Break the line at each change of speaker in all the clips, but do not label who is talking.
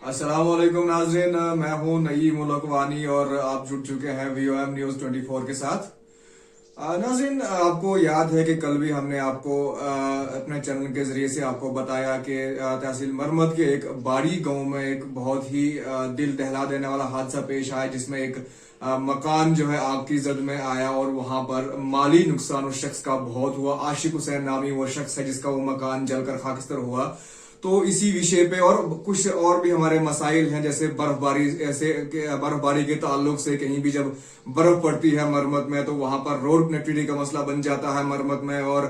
अस्सलाम वालेकुम नाज़रीन, मैं हूं नईम मुलकवानी और आप जुड़ चुके हैं VOM न्यूज 24 के साथ। नाज़रीन, आपको याद है कि कल भी हमने आपको अपने चैनल के जरिए से आपको बताया कि तहसील मरमत के एक बाड़ी गांव में एक बहुत ही दिल दहला देने वाला हादसा पेश आया, जिसमें एक मकान जो है आग की जद में आया और वहां पर माली नुकसान उस शख्स का बहुत हुआ। आशिक हुसैन नामी वो शख्स है जिसका वो मकान जलकर खाकस्तर हुआ। तो इसी विषय पे और कुछ और भी हमारे मसाइल हैं, जैसे बर्फबारी, ऐसे बर्फबारी के ताल्लुक से कहीं भी जब बर्फ पड़ती है मरमत में तो वहां पर रोड कनेक्टिविटी का मसला बन जाता है मरमत में, और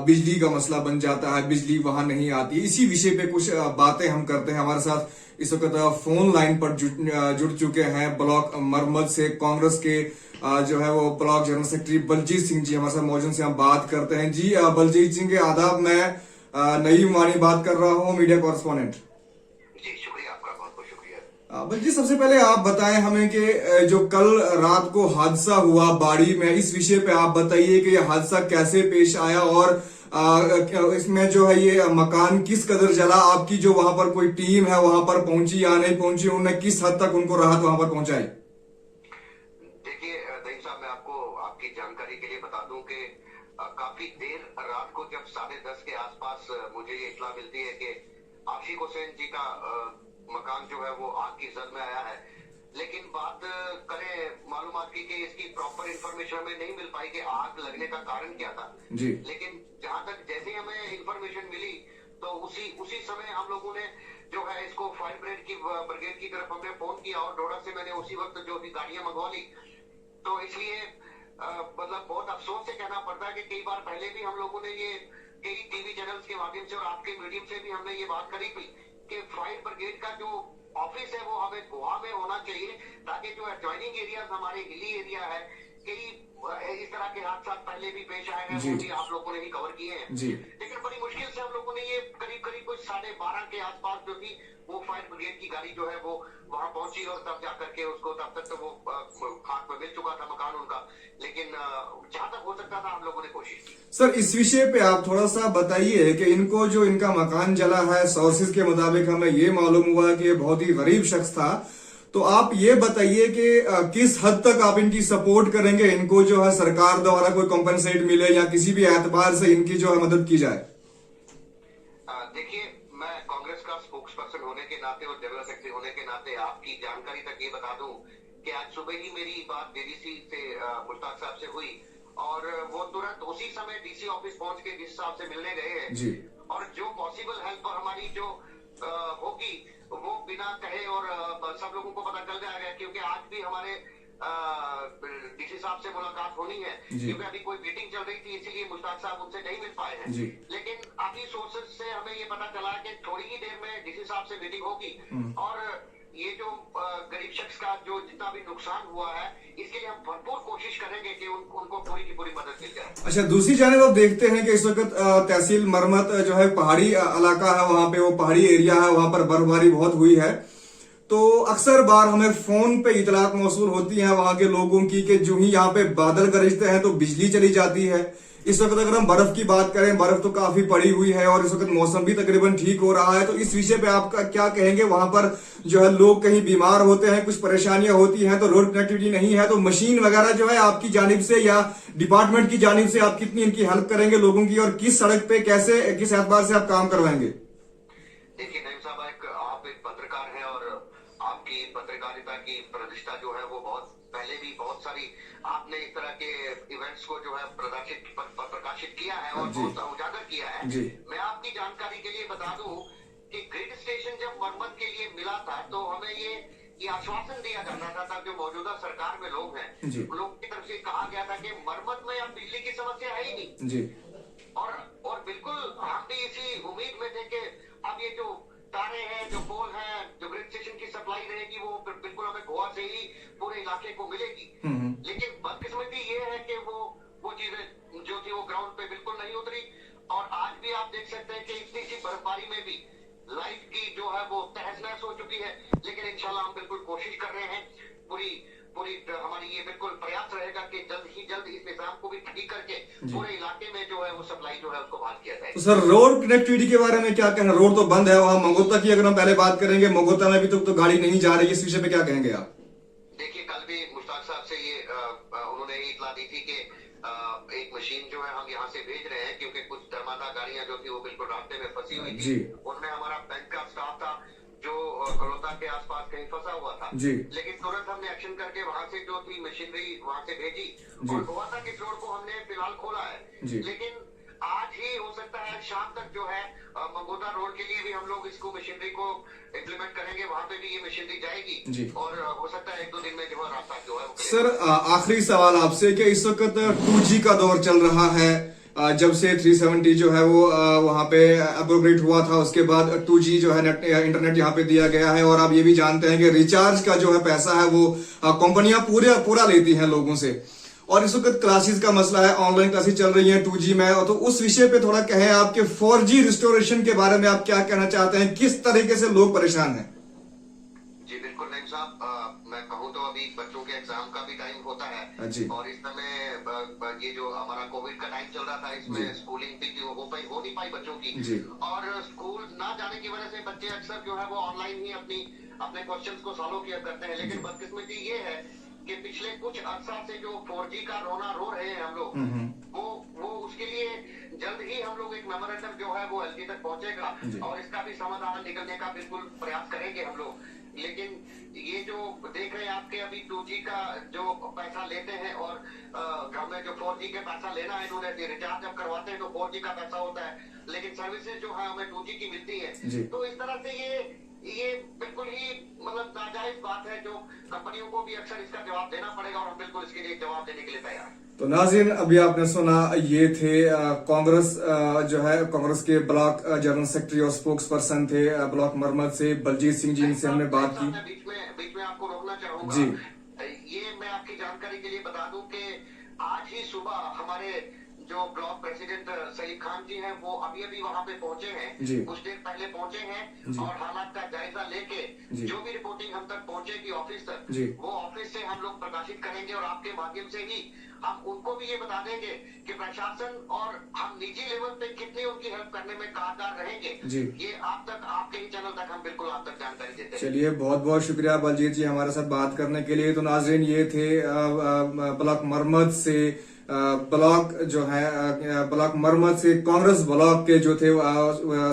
बिजली का मसला बन जाता है, बिजली वहां नहीं आती। इसी विषय पे कुछ बातें हम करते हैं। हमारे साथ इस वक्त फोन लाइन पर जुड़ चुके हैं ब्लॉक मरमत से कांग्रेस के जो है वो block general secretary Baljeet Singh ji हमारे साथ मौजूद से हम बात करते हैं। जी बलजीत सिंह के आदाब, मैं नईम वानी बात कर रहा हूँ, मीडिया कॉरेस्पॉन्डेंट।
जी शुक्रिया, आपका बहुत बहुत शुक्रिया।
बलजीत, सबसे पहले आप बताएं हमें कि जो कल रात को हादसा हुआ बाड़ी में, इस विषय पे आप बताइए कि यह हादसा कैसे पेश आया और इसमें जो है ये मकान किस कदर जला। आपकी जो वहां पर कोई टीम है वहां पर पहुंची या नहीं पहुंची, उन्होंने किस हद तक उनको राहत वहां पर पहुंचाई?
देखिए दहीम साहब, मैं आपको आपकी जानकारी के लिए बता दूं कि काफी देर रात को जब 10:30 के आसपास मुझे ये इत्तला मिलती है कि आशिक हुसैन जी का मकान जो है वो आग की जद में आया है। लेकिन बात करें मालूमात की कि इसकी प्रॉपर इंफॉर्मेशन हमें नहीं मिल पाई कि आग लगने का कारण क्या था
जी।
लेकिन जहां तक जैसे ही हमें इंफॉर्मेशन मिली तो उसी समय हम लोगों ने जो है इसको फायर ब्रिगेड की तरफ हमने फोन किया और डोडा से मैंने उसी वक्त जो भी गाड़ियां मंगवा ली। तो इसलिए मतलब बहुत अफसोस से कहना पड़ता है कि कई बार पहले भी हम लोगों ने ये कई टीवी चैनल्स के माध्यम से और आपके मीडियम से भी हमने ये बात करी थी कि फायर ब्रिगेड का जो ऑफिस है वो हमें गोवा में होना चाहिए, ताकि जो एडजॉइनिंग एरिया हमारे हिली एरिया है, कई इस तरह के हादसा पहले भी पेश आए हैं, वो भी आप लोगों ने ही कवर किए हैं
जी।
लेकिन बड़ी मुश्किल से हम लोगों ने ये करीब करीब कुछ 12:30 के आसपास जो थी वो फायर ब्रिगेड की गाड़ी जो है वो वहां पहुंची और तब जाकर के उसको, तब तक तो वो खाक में मिल चुका था मकान उनका, लेकिन जहां तक हो सकता था हम लोगों ने कोशिश की।
सर, इस विषय पे आप थोड़ा सा बताइए कि इनको जो इनका मकान जला है, सोर्सेज के मुताबिक हमें ये मालूम हुआ कि ये बहुत ही गरीब शख्स था। तो आप ये बताइए कि किस हद तक आप इनकी सपोर्ट करेंगे, इनको जो है सरकार द्वारा कोई कॉम्पेंसेट मिले या किसी भी एतबार से इनकी जो है मदद की जाए।
देखिए, मैं कांग्रेस का स्पोक्स पर्सन होने के नाते और जनरल सेक्रेटरी होने के नाते आपकी जानकारी तक ये बता दूं कि आज सुबह ही मेरी बात डीडीसी से मुश्ताक साहब से हुई और वो तुरंत उसी समय डीसी ऑफिस पहुंच के डीसी साहब से मिलने गए हैं
जी।
और जो पॉसिबल हेल्प हमारी जो होगी वो बिना कहे और सब लोगों को पता चल जाएगा, क्योंकि आज भी हमारे डीसी साहब से मुलाकात होनी है, क्योंकि अभी कोई मीटिंग चल रही थी इसीलिए मुश्ताक साहब उनसे नहीं मिल पाए हैं। लेकिन अभी सोर्सेज से हमें ये पता चला कि थोड़ी ही देर में डीसी साहब से मीटिंग होगी और ये जो गरीब शख्स का जो जितना भी नुकसान हुआ है इसके लिए हम भरपूर कोशिश करेंगे कि उनको पूरी की पूरी मदद मिल जाए।
अच्छा, दूसरी जानिब आप देखते हैं कि इस वक्त तहसील मरमत जो है पहाड़ी इलाका है, वहां पे वो पहाड़ी एरिया है, वहां पर बर्फबारी बहुत हुई है। तो अक्सर बार हमें फोन पे इतलात मौसूल होती है वहां के लोगों की कि जो ही यहाँ पे बादल गरजते हैं तो बिजली चली जाती है। इस वक्त अगर हम बर्फ की बात करें, बर्फ तो काफी पड़ी हुई है और इस वक्त मौसम भी तकरीबन ठीक हो रहा है। तो इस विषय पे आपका क्या कहेंगे? वहां पर जो है लोग कहीं बीमार होते हैं, कुछ परेशानियां होती हैं, तो रोड कनेक्टिविटी नहीं है, तो मशीन वगैरह जो है आपकी जानिब से या डिपार्टमेंट की जानिब से आप कितनी इनकी हेल्प करेंगे लोगों की, और किस सड़क पे कैसे, किस एतबार से आप काम करवाएंगे?
देखिए नईम साहब, आप एक पत्रकार हैं और आपकी पत्रकारिता की प्रतिष्ठा जो है वो बहुत पहले भी बहुत सारी आपने इस तरह के इवेंट्स को जो है प्रकाशित किया है और बहुत उजागर किया है। मैं आपकी जानकारी के लिए बता दूं कि ग्रिड स्टेशन जब मरम्मत के लिए मिला था तो हमें ये आश्वासन दिया जाता था जो मौजूदा सरकार में लोग हैं लोगों की तरफ से कहा गया था कि मरम्मत में अब बिजली की समस्या है ही नहीं और बिल्कुल हम भी इसी उम्मीद में थे कि अब ये जो तारे हैं, जो पोल हैं, जो ग्रिड स्टेशन की सप्लाई रहेगी वो बिल्कुल हमें गोवा से ही पूरे इलाके को मिलेगी। लेकिन बदकिस्मती ये है कि वो चीजें जो थी वो ग्राउंड पे बिल्कुल नहीं उतरी और आज भी आप देख सकते हैं कि इतनी सी बर्फबारी में भी लाइफ की जो है वो तहस नहस हो चुकी है। लेकिन इंशाल्लाह हम बिल्कुल कोशिश कर रहे हैं, पूरी पूरी हमारी ये बिल्कुल प्रयास रहेगा कि जल्द ही जल्द इस निजाम को भी ठीक करके पूरे इलाके में जो है वो सप्लाई जो है उसको बहाल किया जाए।
तो सर रोड कनेक्टिविटी के बारे में क्या कहना, रोड तो बंद है वहां मंगोता की, अगर हम पहले बात करेंगे मंगोता में भी तो गाड़ी नहीं जा रही है, इस विषय पे क्या कहेंगे आप?
देखिए कल भी मुश्ताक साहब से ये उन्होंने ये इतला दी थी कि एक मशीन जो है हम यहाँ से भेज रहे हैं, क्योंकि कुछ धर्मादा गाड़ियां जो थी वो बिल्कुल रास्ते में फंसी हुई थी। उनमें हमारा बैंक का स्टाफ था जो कलोता के आसपास कहीं फंसा हुआ था, लेकिन तुरंत हमने एक्शन करके वहां से जो थी मशीनरी वहां से भेजी और हुआ था कि रोड को हमने फिलहाल खोला है। लेकिन आज ही हो सकता है शाम तक जो है मंगोता रोड के लिए भी हम लोग इसको मशीनरी को इम्प्लीमेंट करेंगे, वहां पे भी ये मशीनरी जाएगी और हो सकता है 1-2 दिन में जो है रास्ता जो है वो।
सर आखिरी सवाल आपसे कि इस वक्त 2G का दौर चल रहा है, जब से 370 जो है वो वहां पे एब्रोगेट हुआ था, उसके बाद 2G जो है नेट इंटरनेट यहाँ पे दिया गया है, और आप ये भी जानते हैं कि रिचार्ज का जो है पैसा है वो कंपनियां पूरा लेती हैं लोगों से, और इस वक्त क्लासेस का मसला है, ऑनलाइन क्लासेस चल रही हैं 2G में, तो उस विषय पे थोड़ा कहें आपके 4G रिस्टोरेशन के बारे में आप क्या कहना चाहते हैं, किस तरीके से लोग परेशान हैं?
जी बिल्कुल नहीं साहब, मैं कहूँ तो अभी बच्चों के एग्जाम का भी टाइम होता है और इस समय ये जो हमारा कोविड का टाइम चल रहा था, इसमें स्कूलिंग भी हो नहीं पाई बच्चों की, और स्कूल ना जाने की वजह से बच्चे अक्सर जो है वो ऑनलाइन ही अपने क्वेश्चंस को सॉल्व किया करते हैं। लेकिन बदकिस्मती ये है कि पिछले कुछ अरसा से जो 4G का रोना रो रहे हैं हम लोग, वो उसके लिए जल्द ही हम लोग एक मेमोरेंडम जो है वो LG तक पहुंचेगा और इसका भी समाधान निकलने का बिल्कुल प्रयास करेंगे हम लोग। लेकिन ये जो देख रहे हैं आपके अभी 2G का जो पैसा लेते हैं और हमें जो 4G के पैसा लेना है, इन्होंने रिचार्ज जब करवाते हैं तो 4G का पैसा होता है, लेकिन सर्विसेज जो है हमें 2G की मिलती है। तो इस तरह से ये बिल्कुल ही मतलब नाजायज बात है, जो कंपनियों को भी अक्सर इसका जवाब देना पड़ेगा और हम बिल्कुल इसके लिए जवाब देने के लिए तैयार हैं।
तो नाज़रीन अभी आपने सुना, ये थे कांग्रेस जो है कांग्रेस के ब्लॉक जनरल सेक्रेटरी और स्पोक्स पर्सन थे ब्लॉक मरमत से बलजीत सिंह जी, इनसे हमने बात की।
बीच में आपको रोकना चाहूंगा जी, ये मैं आपकी जानकारी के लिए बता दूं कि आज ही सुबह हमारे जो ब्लॉक प्रेसिडेंट सलीम खान जी हैं वो अभी वहां पे पहुंचे हैं, कुछ देर पहले पहुंचे हैं और हालात का जायजा लेके जो भी रिपोर्टिंग हम तक पहुंचेगी ऑफिस तक, वो ऑफिस से हम लोग प्रकाशित करेंगे और आपके माध्यम से ही हम उनको भी ये बता देंगे कि प्रशासन और हम निजी लेवल पे कितनी उनकी हेल्प करने में कारगर रहेंगे। ये आप तक, आपके ही चैनल तक हम बिल्कुल आप तक जानकारी देते हैं।
चलिए बहुत बहुत शुक्रिया बलजीत जी हमारे साथ बात करने के लिए। तो नाज़रीन ये थे ब्लॉक मरमत से ब्लॉक जो है ब्लॉक मरमत से कांग्रेस ब्लॉक के जो थे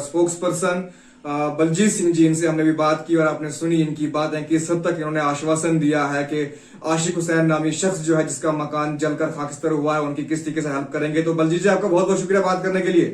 स्पोक्स पर्सन बलजीत सिंह जी, इनसे हमने भी बात की और आपने सुनी इनकी बातें कि सब तक इन्होंने आश्वासन दिया है कि आशिक हुसैन नामी शख्स जो है जिसका मकान जलकर खाकिस्तर हुआ है उनकी किस तरीके से हेल्प करेंगे। तो बलजीत जी आपका बहुत बहुत शुक्रिया बात करने के लिए।